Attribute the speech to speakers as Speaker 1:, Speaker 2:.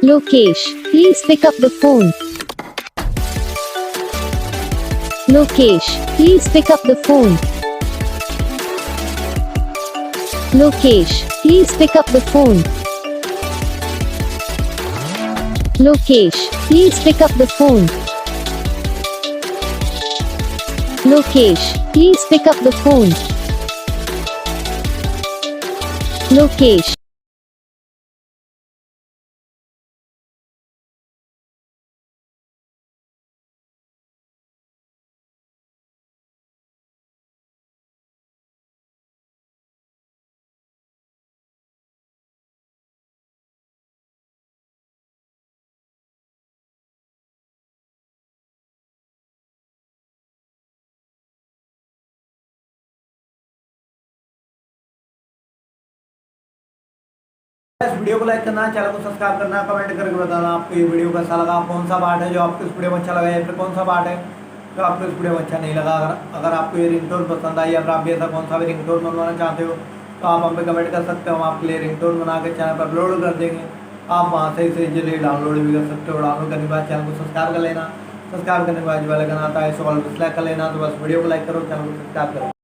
Speaker 1: Lokesh, please pick up the phone. Lokesh, please pick up the phone. Lokesh, please pick up the phone. Lokesh, please pick up the phone. Lokesh, please pick up the phone. Lokesh.
Speaker 2: इस video को like करना, channel को subscribe करना, comment करके बताना आपको ये video कैसा लगा, कौन सा पार्ट है जो आपको इस वीडियो में अच्छा लगा या फिर कौन सा पार्ट है जो आपको इस वीडियो में अच्छा नहीं लगा। अगर आपको ये रिंगटोन पसंद आई या फिर आप भी ऐसा कौन सा भी रिंगटोन बनवाना चाहते हो तो आप हम पे कमेंट कर सकते हो। हम आपके लिए रिंगटोन बना के चैनल पर अपलोड कर देंगे। आप वहाँ से इसे इजीली डाउनलोड भी कर सकते हो। डाउनलोड करने के बाद चैनल को सब्सक्राइब कर लेना। सब्सक्राइब करने के बाद जो वाला आता है सो ऑल सेलेक्ट कर लेना। तो बस वीडियो को लाइक करो, चैनल को सब्सक्राइब करो।